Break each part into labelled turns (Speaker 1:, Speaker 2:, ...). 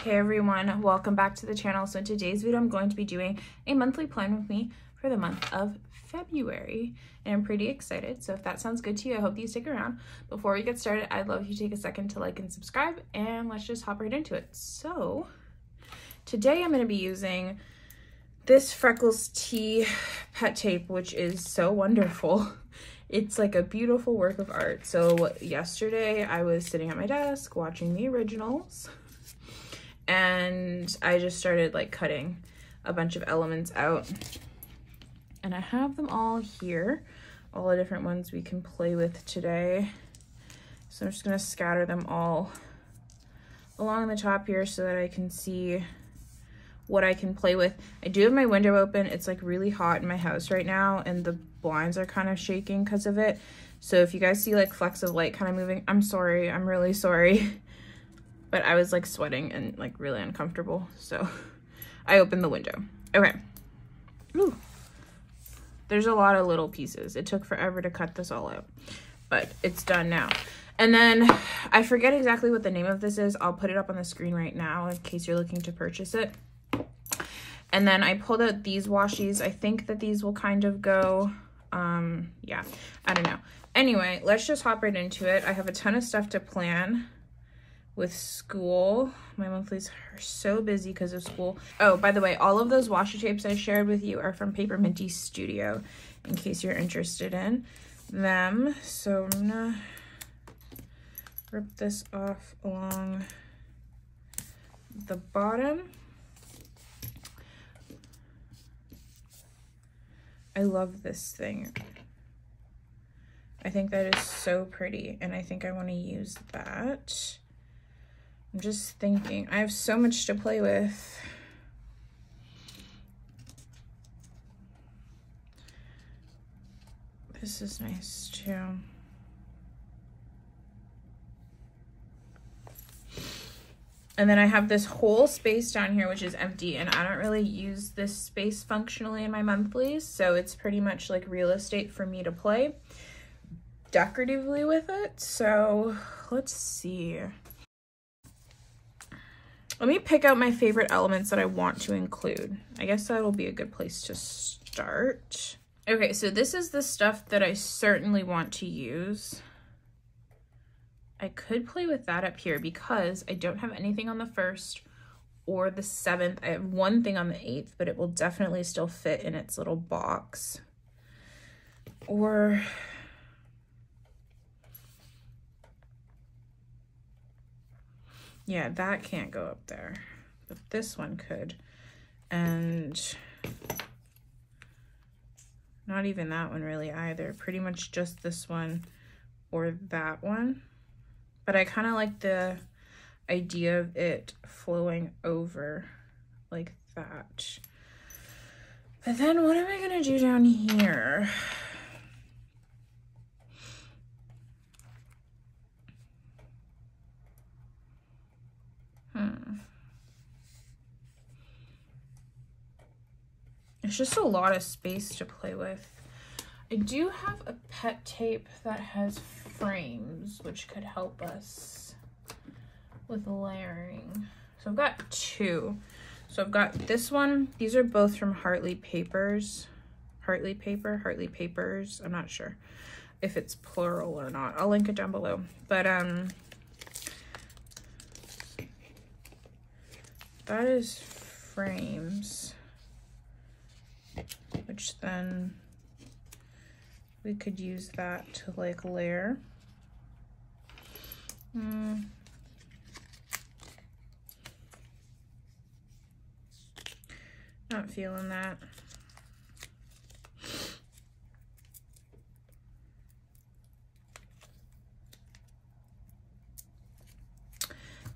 Speaker 1: Hey everyone, welcome back to the channel. So in today's video, I'm going to be doing a monthly plan with me for the month of February, and I'm pretty excited. So if that sounds good to you, I hope you stick around. Before we get started, I'd love if you take a second to like and subscribe, and let's just hop right into it. So today I'm going to be using this Freckles Tea pet tape, which is so wonderful. It's like a beautiful work of art. So yesterday I was sitting at my desk watching the originals, and I just started like cutting a bunch of elements out, and I have them all here, all the different ones we can play with today. So I'm just gonna scatter them all along the top here so that I can see what I can play with. I do have my window open. It's like really hot in my house right now, and the blinds are kind of shaking because of it. So if you guys see like flecks of light kind of moving, I'm sorry, I'm really sorry. But I was like sweating and like really uncomfortable, so I opened the window. Okay. Ooh. There's a lot of little pieces. It took forever to cut this all out, but it's done now. And then I forget exactly what the name of this is. I'll put it up on the screen right now in case you're looking to purchase it. And then I pulled out these washies. I think that these will kind of go, yeah, I don't know. Anyway, let's just hop right into it. I have a ton of stuff to plan with school. My monthlies are so busy because of school. Oh, by the way, all of those washi tapes I shared with you are from Paper Minty Studio, in case you're interested in them. So I'm gonna rip this off along the bottom. I love this thing. I think that is so pretty, and I think I want to use that. I'm just thinking, I have so much to play with. This is nice too. And then I have this whole space down here, which is empty, and I don't really use this space functionally in my monthlies, so it's pretty much like real estate for me to play decoratively with it. So let's see. Let me pick out my favorite elements that I want to include. I guess that'll be a good place to start. Okay, so this is the stuff that I certainly want to use. I could play with that up here because I don't have anything on the 1st or the 7th. I have one thing on the 8th, but it will definitely still fit in its little box. Or yeah, that can't go up there, but this one could. And not even that one really either. Pretty much just this one or that one. But I kind of like the idea of it flowing over like that. But then what am I gonna do down here? It's just a lot of space to play with. I do have a pet tape that has frames, which could help us with layering. So I've got two. So I've got this one. These are both from Hartley Papers. Hartley Papers. I'm not sure if it's plural or not. I'll link it down below. But that is frames, which then we could use that to like layer. Not feeling that.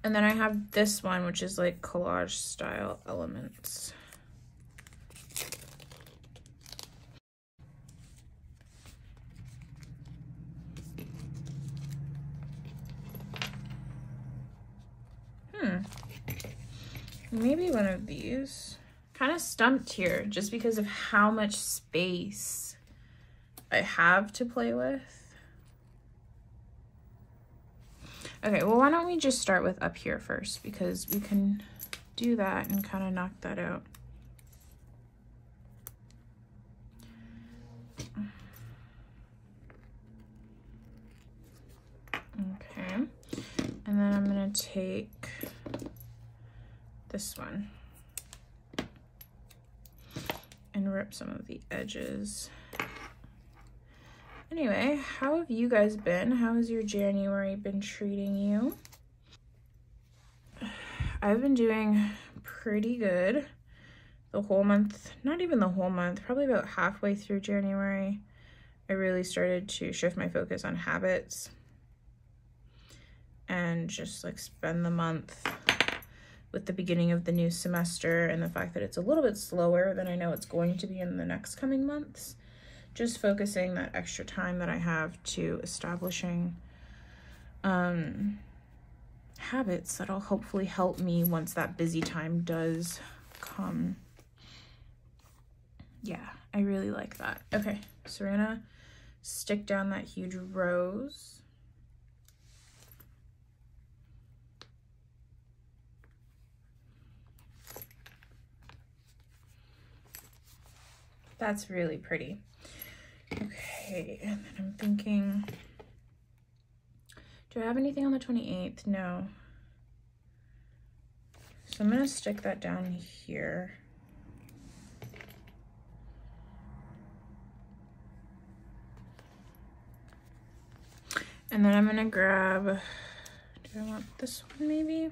Speaker 1: And then I have this one, which is like collage style elements. Maybe one of these. Kind of stumped here just because of how much space I have to play with. Okay, well, why don't we just start with up here first, because we can do that and kind of knock that out. Okay, and then I'm gonna take this one and rip some of the edges. Anyway, how have you guys been? How has your January been treating you? I've been doing pretty good the whole month, not even the whole month, probably about halfway through January. I really started to shift my focus on habits and just like spend the month with the beginning of the new semester and the fact that it's a little bit slower than I know it's going to be in the next coming months. Just focusing that extra time that I have to establishing habits that'll hopefully help me once that busy time does come. Yeah, I really like that. Okay, so we're gonna stick down that huge rose. That's really pretty. Okay, and then I'm thinking, do I have anything on the 28th? No. So I'm gonna stick that down here. And then I'm gonna grab, do I want this one maybe?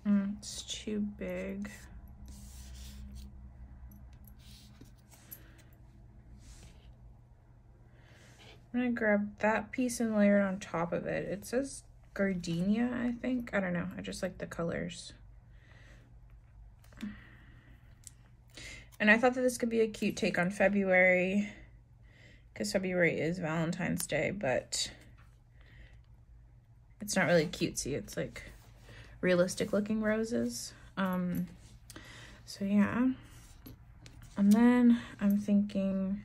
Speaker 1: It's too big. I'm gonna grab that piece and layer it on top of it. It says gardenia, I think. I don't know. I just like the colors. And I thought that this could be a cute take on February, because February is Valentine's Day, but it's not really cutesy. It's like realistic looking roses. So yeah. And then I'm thinking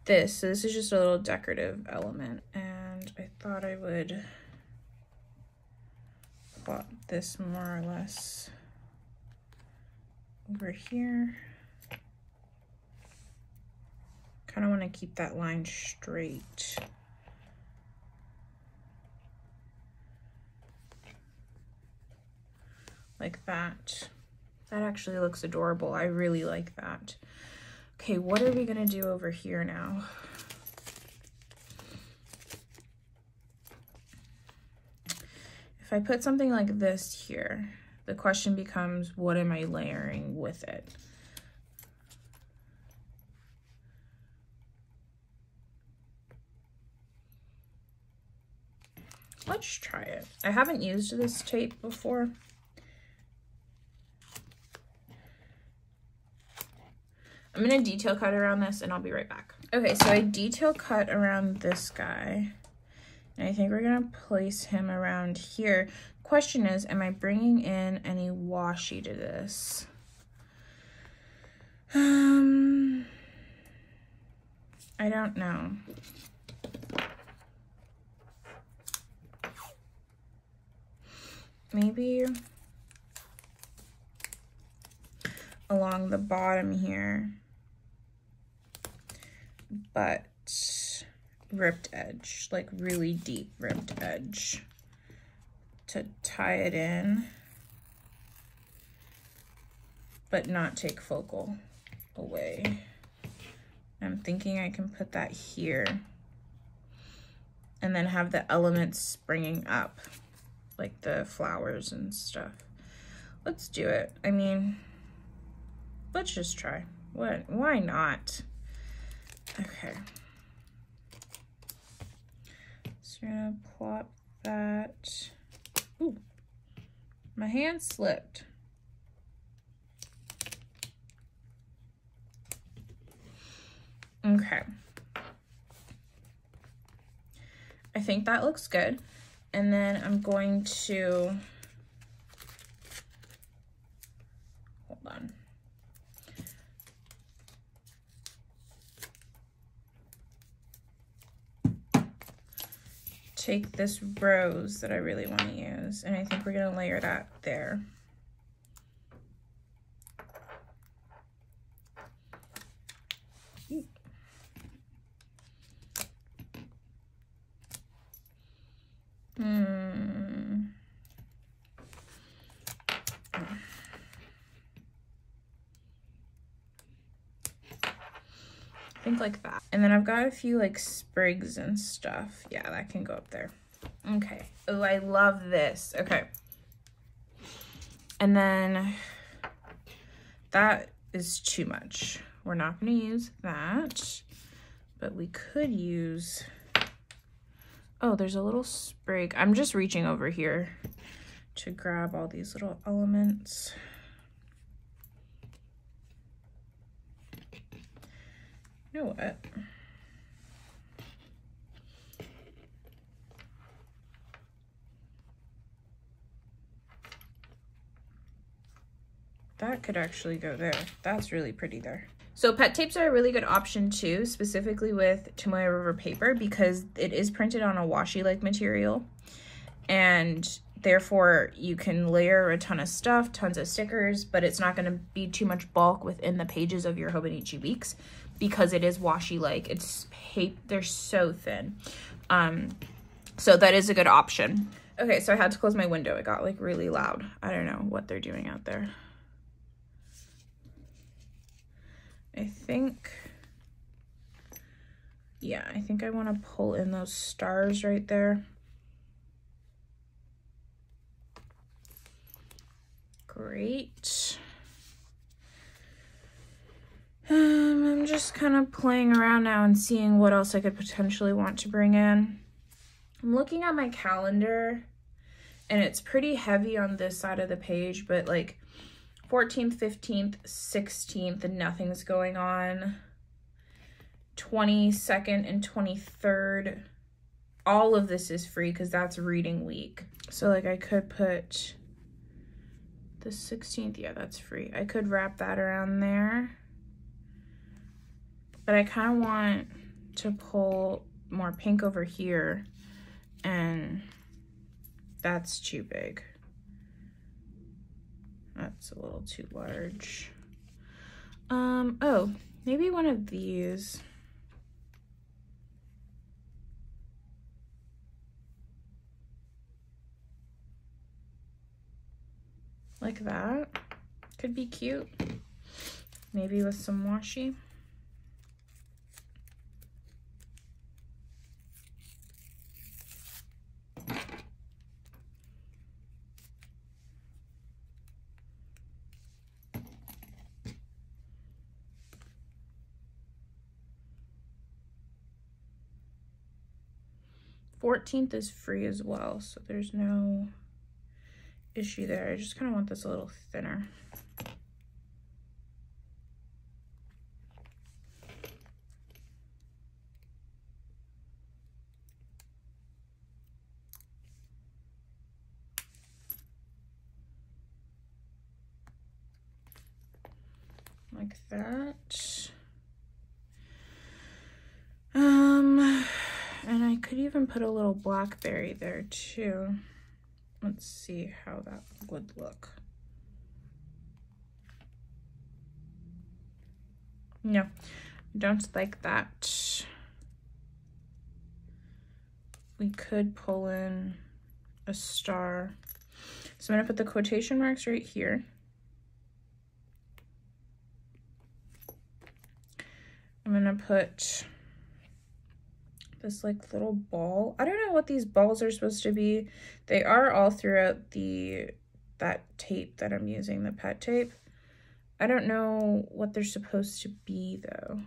Speaker 1: this. So this is just a little decorative element, and I thought I would plot this more or less over here. Kind of want to keep that line straight. Like that. That actually looks adorable. I really like that. Okay, what are we gonna do over here now? If I put something like this here, the question becomes, what am I layering with it? Let's try it. I haven't used this tape before. I'm gonna detail cut around this and I'll be right back. Okay, so I detail cut around this guy. And I think we're gonna place him around here. Question is, am I bringing in any washi to this? I don't know. Maybe along the bottom here, but ripped edge, like really deep ripped edge to tie it in, but not take focal away. I'm thinking I can put that here and then have the elements springing up, like the flowers and stuff. Let's do it. I mean, let's just try. Why not? Okay. So we're gonna plop that. Ooh, my hand slipped. Okay. I think that looks good. And then I'm going to, hold on. Take this rose that I really want to use, and I think we're gonna layer that there. I think like that. And then I've got a few like sprigs and stuff. Yeah, that can go up there. Okay. Oh, I love this. Okay. And then that is too much. We're not going to use that, but we could use, oh, there's a little sprig. I'm just reaching over here to grab all these little elements. You know what? That could actually go there. That's really pretty there. So pet tapes are a really good option too, specifically with Tomoe River paper, because it is printed on a washi-like material, and therefore you can layer a ton of stuff, tons of stickers, but it's not going to be too much bulk within the pages of your Hobonichi weeks because it is washi-like. It's they're so thin. So that is a good option. Okay, so I had to close my window. It got like really loud. I don't know what they're doing out there. I think, yeah, I think I want to pull in those stars right there. Great. I'm just kind of playing around now and seeing what else I could potentially want to bring in. I'm looking at my calendar and it's pretty heavy on this side of the page, but like 14th, 15th, 16th, and nothing's going on. 22nd and 23rd, all of this is free because that's reading week. So like I could put the 16th, yeah, that's free. I could wrap that around there. But I kind of want to pull more pink over here, and that's too big. That's a little too large. Oh, maybe one of these. Like that. Could be cute. Maybe with some washi. $14th is free as well, so there's no issue there. I just kind of want this a little thinner. Like that. And I could even put a little blackberry there too. Let's see how that would look. No, don't like that. We could pull in a star. So I'm gonna put the quotation marks right here. I'm gonna put this like little ball. I don't know what these balls are supposed to be. They are all throughout that tape that I'm using, the pet tape. I don't know what they're supposed to be though.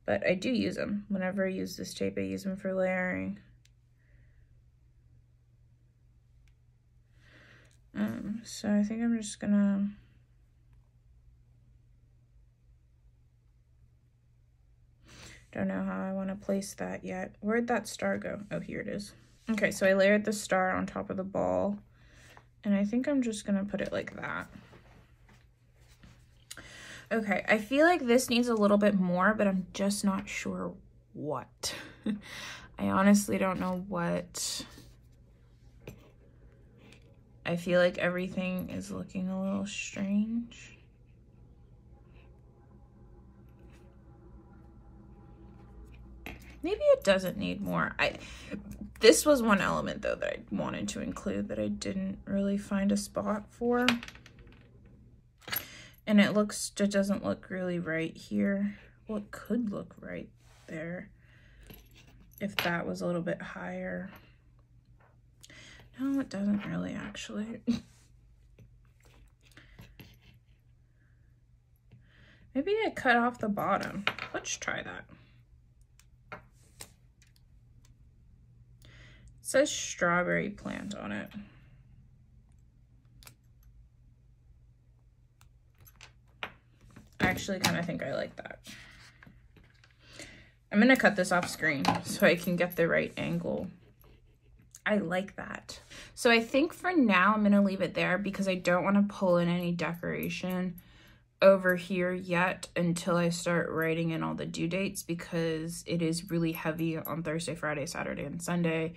Speaker 1: But I do use them. Whenever I use this tape, I use them for layering. So I think I'm just gonna don't know how I want to place that yet. Where'd that star go? Oh, here it is. Okay, so I layered the star on top of the ball, and I think I'm just gonna put it like that. Okay, I feel like this needs a little bit more, but I'm just not sure what. I honestly don't know what. I feel like everything is looking a little strange. Maybe it doesn't need more. This was one element though that I wanted to include that I didn't really find a spot for. And it doesn't look really right here. Well, it could look right there if that was a little bit higher. No, it doesn't really actually. Maybe I cut off the bottom. Let's try that. It says strawberry plant on it. I actually kind of think I like that. I'm gonna cut this off screen so I can get the right angle. I like that. So I think for now I'm gonna leave it there because I don't want to pull in any decoration over here yet until I start writing in all the due dates, because it is really heavy on Thursday, Friday, Saturday, and Sunday.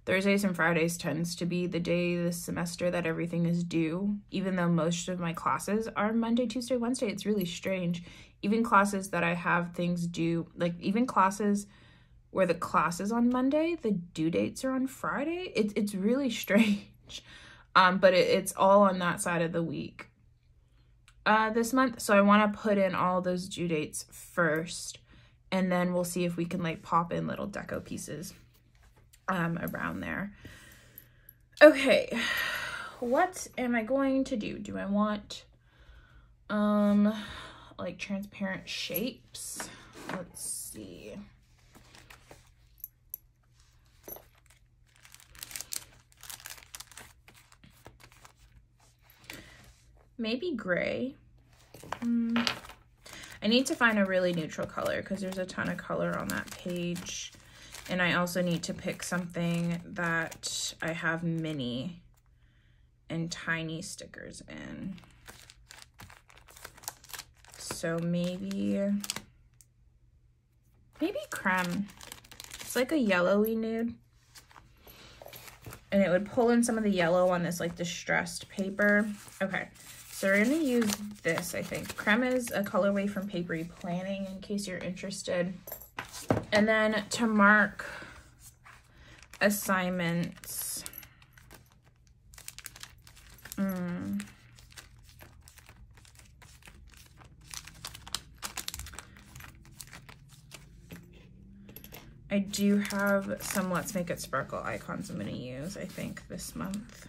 Speaker 1: Thursdays and Fridays tends to be the day this semester that everything is due, even though most of my classes are Monday, Tuesday, Wednesday. It's really strange. Even classes that I have things due, like even classes where the class is on Monday, the due dates are on Friday. It's really strange, but it's all on that side of the week this month. So I want to put in all those due dates first, and then we'll see if we can like pop in little deco pieces around there. Okay, what am I going to do? Do I want like transparent shapes? Let's see. Maybe gray. I need to find a really neutral color because there's a ton of color on that page. And I also need to pick something that I have mini and tiny stickers in. So maybe creme. It's like a yellowy nude. And it would pull in some of the yellow on this like distressed paper. Okay, so we're gonna use this, I think. Creme is a colorway from Papery Planning, in case you're interested. And then to mark assignments, I do have some Let's Make It Sparkle icons I'm going to use, I think, this month.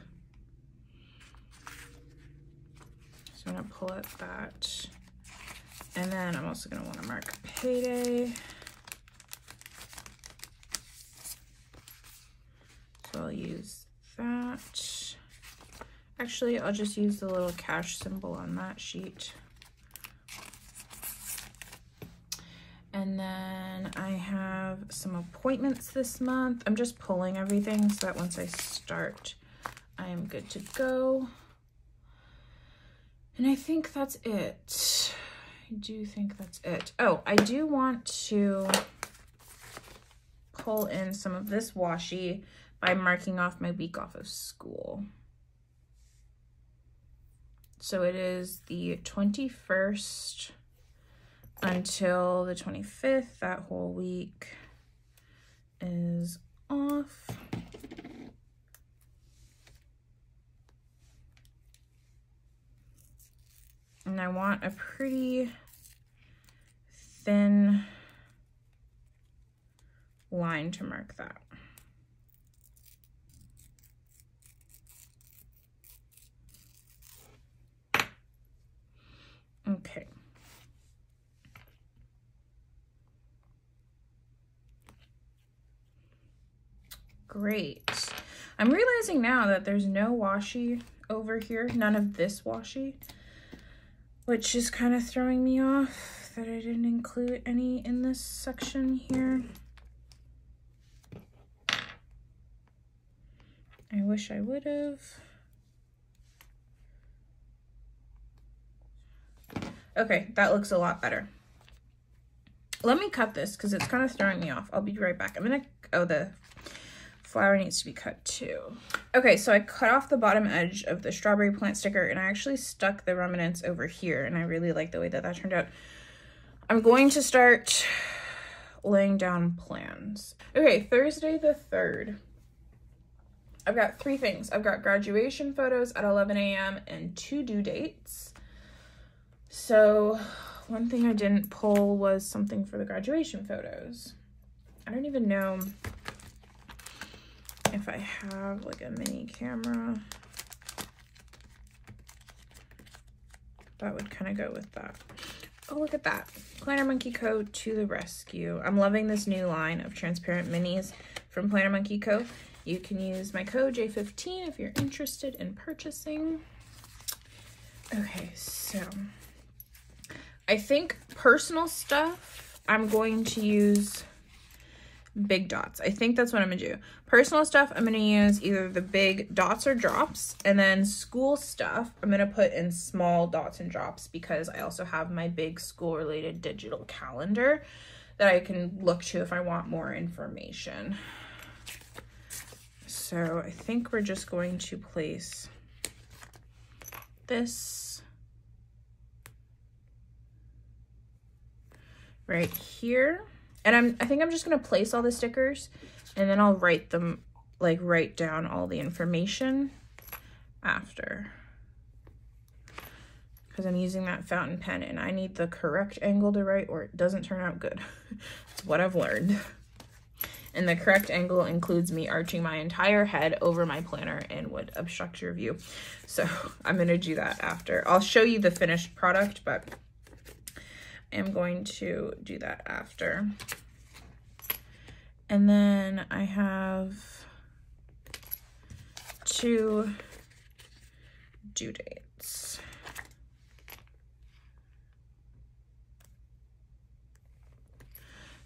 Speaker 1: So I'm going to pull up that. And then I'm also going to want to mark Payday. So I'll use that. Actually, I'll just use the little cash symbol on that sheet. And then I have some appointments this month. I'm just pulling everything so that once I start, I am good to go. And I think that's it. I do think that's it. Oh, I do want to pull in some of this washi by marking off my week off of school. So it is the 21st until the 25th. That whole week is off. And I want a pretty thin line to mark that. Okay. Great. I'm realizing now that there's no washi over here, none of this washi, which is kind of throwing me off that I didn't include any in this section here. I wish I would have. Okay, that looks a lot better. Let me cut this because it's kind of throwing me off. I'll be right back. Oh, the flower needs to be cut too. Okay, so I cut off the bottom edge of the strawberry plant sticker and I actually stuck the remnants over here, and I really like the way that that turned out. I'm going to start laying down plans. Okay, Thursday the 3rd. I've got 3 things. I've got graduation photos at 11 a.m. and 2 due dates. So one thing I didn't pull was something for the graduation photos. I don't even know if I have like a mini camera that would kind of go with that. Oh, look at that. Planner Monkey Co. to the rescue. I'm loving this new line of transparent minis from Planner Monkey Co. You can use my code J15 if you're interested in purchasing. Okay, so I think personal stuff, I'm going to use big dots. I think that's what I'm gonna do. Personal stuff, I'm gonna use either the big dots or drops, and then school stuff, I'm gonna put in small dots and drops because I also have my big school related digital calendar that I can look to if I want more information. So I think we're just going to place this right here. And I think I'm just gonna place all the stickers and then I'll write them, like write down all the information after. Because I'm using that fountain pen and I need the correct angle to write or it doesn't turn out good. It's what I've learned. And the correct angle includes me arching my entire head over my planner and would obstruct your view. So I'm gonna do that after. I'll show you the finished product, but I'm going to do that after. And then I have 2 due dates.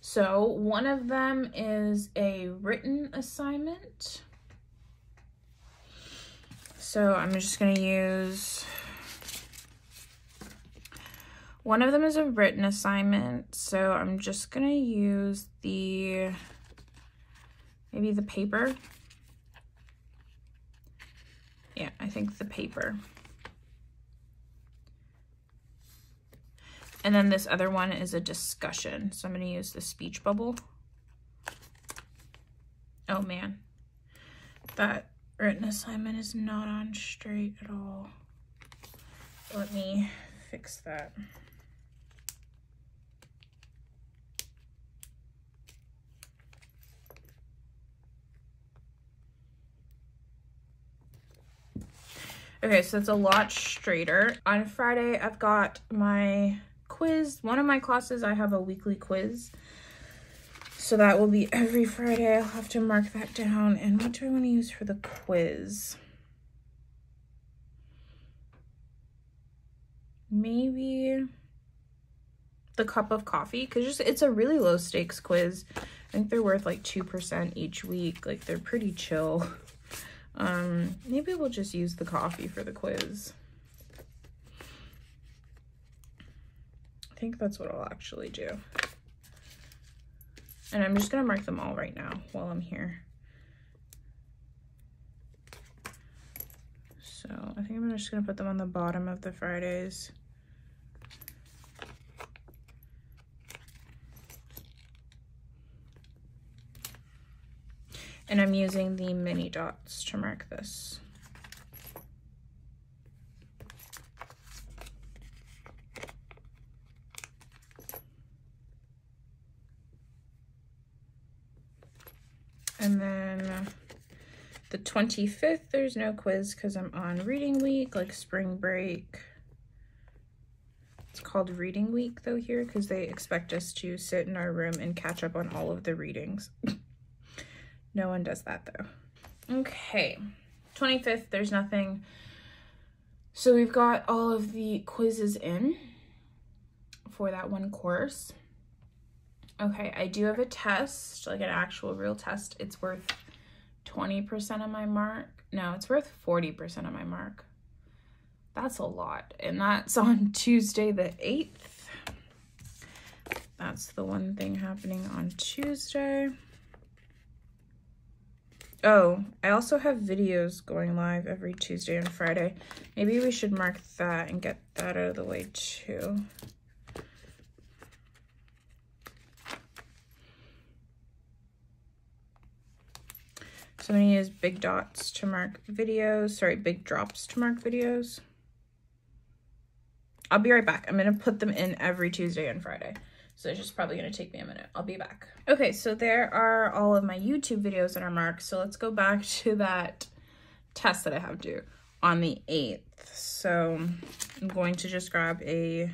Speaker 1: So one of them is a written assignment. So I'm just going to use, one of them is a written assignment. So I'm just going to use maybe the paper. Yeah, I think the paper. And then this other one is a discussion. So I'm going to use the speech bubble. Oh man, that written assignment is not on straight at all. Let me fix that. Okay, so it's a lot straighter. On Friday, I've got my quiz. One of my classes, I have a weekly quiz. So that will be every Friday. I'll have to mark that down. And what do I want to use for the quiz? Maybe the cup of coffee, because it's a really low stakes quiz. I think they're worth like 2% each week. Like they're pretty chill. Maybe we'll just use the coffee for the quiz. I think that's what I'll actually do. And I'm just gonna mark them all right now while I'm here. So I think I'm just gonna put them on the bottom of the Fridays. And I'm using the mini dots to mark this. And then the 25th, there's no quiz because I'm on reading week, like spring break. It's called reading week though here because they expect us to sit in our room and catch up on all of the readings. No one does that though. Okay, 25th, there's nothing. So we've got all of the quizzes in for that one course. Okay, I do have a test, like an actual real test. It's worth 20% of my mark. No, it's worth 40% of my mark. That's a lot. And that's on Tuesday the 8th. That's the one thing happening on Tuesday. Oh, I also have videos going live every Tuesday and Friday. Maybe we should mark that and get that out of the way too. So I'm going to use big dots to mark videos. Sorry, big drops to mark videos. I'll be right back. I'm going to put them in every Tuesday and Friday. So it's just probably going to take me a minute. I'll be back. Okay, so there are all of my YouTube videos that are marked. So let's go back to that test that I have due on the 8th. So I'm going to just grab a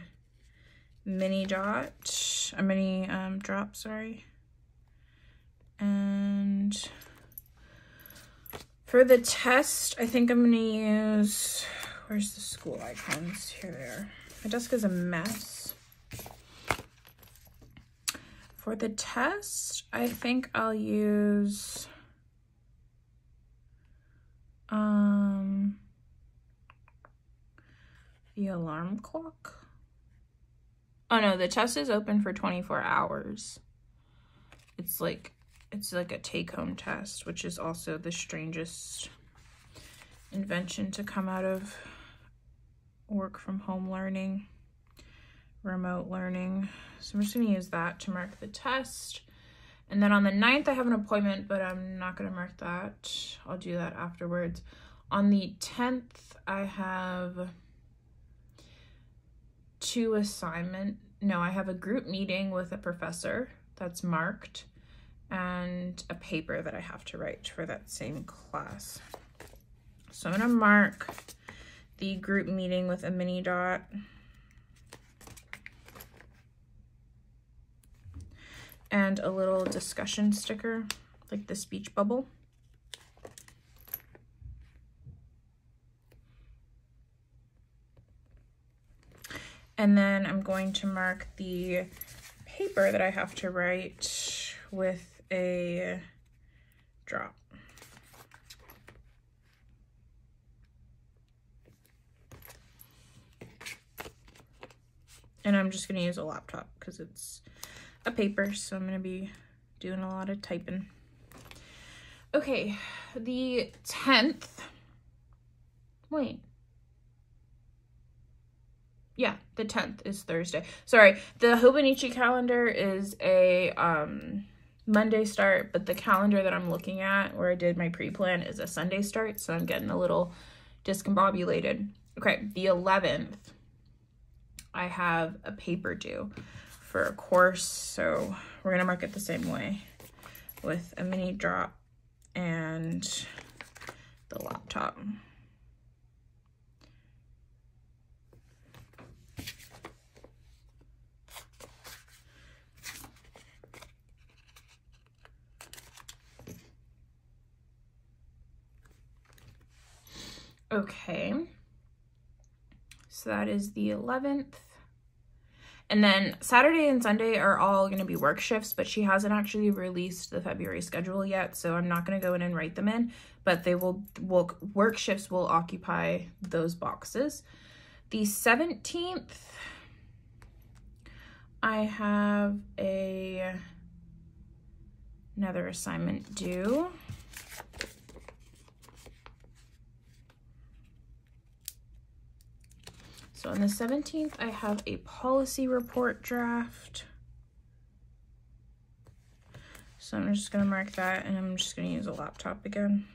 Speaker 1: mini drop, sorry. And for the test, I think I'm gonna use, where's the school icons? Here they are. My desk is a mess. For the test, I think I'll use the alarm clock. Oh no, the test is open for 24 hours. It's like a take-home test, which is also the strangest invention to come out of work from home learning, remote learning. So I'm just gonna use that to mark the test. And then on the 9th, I have an appointment, but I'm not gonna mark that. I'll do that afterwards. On the 10th, I have I have a group meeting with a professor that's marked and a paper that I have to write for that same class. So I'm gonna mark the group meeting with a mini dot. And a little discussion sticker, like the speech bubble. And then I'm going to mark the paper that I have to write with a drop. And I'm just going to use a laptop because it's a paper, so I'm going to be doing a lot of typing. Okay, the 10th. Wait. Yeah, the 10th is Thursday. Sorry, the Hobonichi calendar is a Monday start, but the calendar that I'm looking at where I did my pre-plan is a Sunday start, so I'm getting a little discombobulated. Okay, the 11th, I have a paper due for a course, so we're gonna mark it the same way with a mini drop and the laptop. Okay, so that is the 11th. And then Saturday and Sunday are all going to be work shifts, but she hasn't actually released the February schedule yet, so I'm not going to go in and write them in, but they will work shifts will occupy those boxes. The 17th, I have another assignment due. So on the 17th, I have a policy report draft. So I'm just gonna mark that, and I'm just gonna use a laptop again.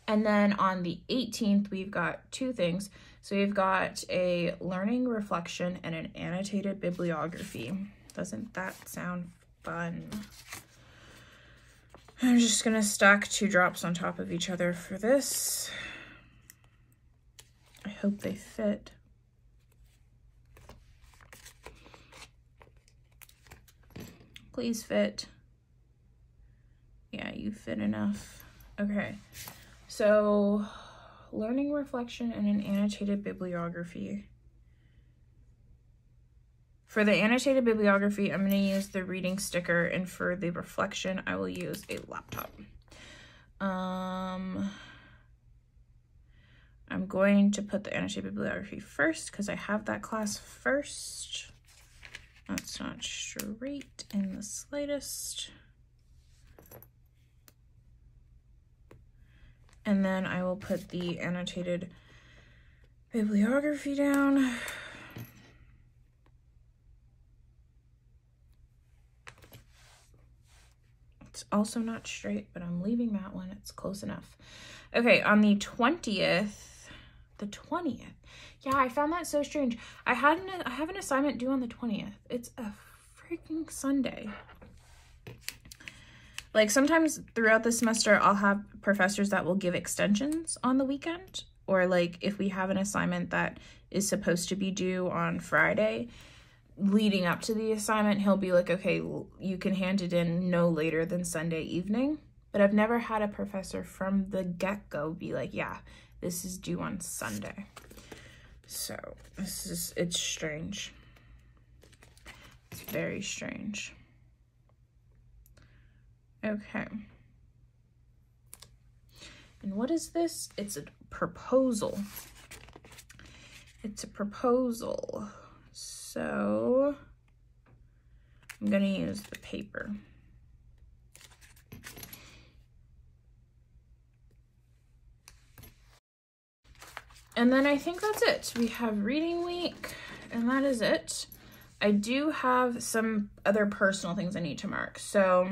Speaker 1: And then on the 18th, we've got two things. So we've got a learning reflection and an annotated bibliography. Doesn't that sound fun? I'm just gonna stack two drops on top of each other for this. I hope they fit. Please fit. Yeah, you fit enough. Okay, so learning reflection and an annotated bibliography. For the annotated bibliography, I'm going to use the reading sticker, and for the reflection, I will use a laptop. I'm going to put the annotated bibliography first because I have that class first. That's not straight in the slightest. And then I will put the annotated bibliography down. It's also not straight, but I'm leaving that one. It's close enough. Okay, on the 20th, yeah, I found that so strange. I have an assignment due on the 20th. It's a freaking Sunday. Like, sometimes throughout the semester, I'll have professors that will give extensions on the weekend. Or, like, if we have an assignment that is supposed to be due on Friday, leading up to the assignment, he'll be like, okay, you can hand it in no later than Sunday evening. But I've never had a professor from the get-go be like, yeah, this is due on Sunday. So, it's strange. It's very strange. Okay. And what is this? It's a proposal. It's a proposal. So, I'm going to use the paper. And then I think that's it. We have reading week, and that is it. I do have some other personal things I need to mark. So,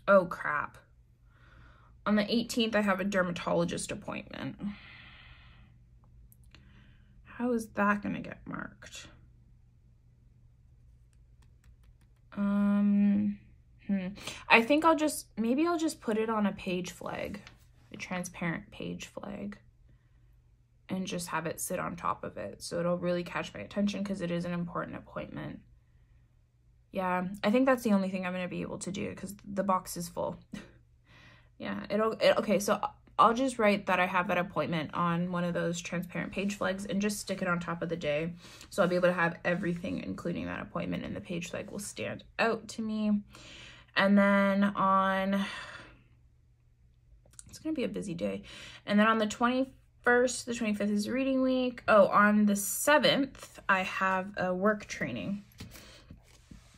Speaker 1: oh crap. On the 18th, I have a dermatologist appointment. How is that going to get marked? I think maybe I'll just put it on a page flag, a transparent page flag, and just have it sit on top of it. So it'll really catch my attention because it is an important appointment. Yeah, I think that's the only thing I'm going to be able to do because the box is full. Yeah, okay, so I'll just write that I have that appointment on one of those transparent page flags and just stick it on top of the day. So I'll be able to have everything, including that appointment, and the page flag will stand out to me. And then it's going to be a busy day. And then on the 21st, the 25th is reading week. Oh, on the 7th, I have a work training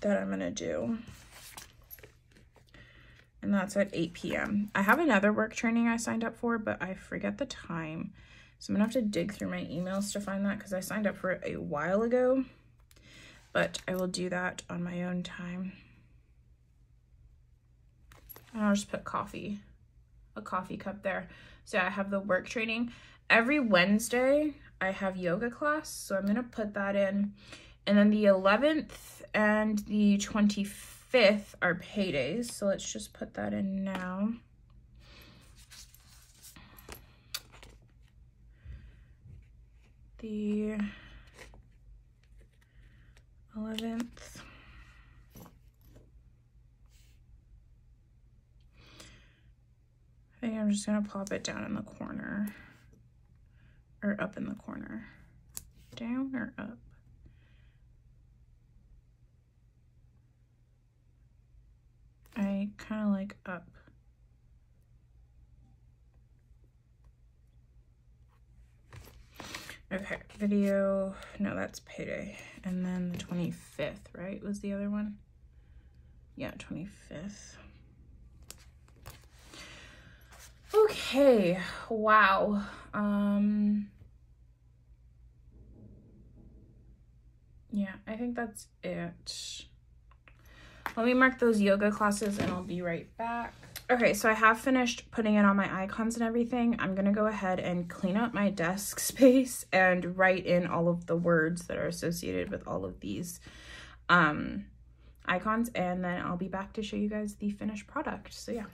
Speaker 1: that I'm going to do. And that's at 8 p.m. I have another work training I signed up for, but I forget the time. So I'm going to have to dig through my emails to find that because I signed up for it a while ago. But I will do that on my own time. And I'll just put a coffee cup there. So I have the work training. Every Wednesday, I have yoga class. So I'm going to put that in. And then the 11th and the 25th are paydays, so let's just put that in now. The 11th. I think I'm just gonna plop it down in the corner, or up in the corner. Down or up? I kind of like up. Okay, video, no, that's payday. And then the 25th, right, was the other one? Yeah, 25th. Okay, wow. Yeah, I think that's it. Let me mark those yoga classes and I'll be right back. Okay, so I have finished putting in all my icons and everything. I'm gonna go ahead and clean up my desk space and write in all of the words that are associated with all of these icons, and then I'll be back to show you guys the finished product. So yeah.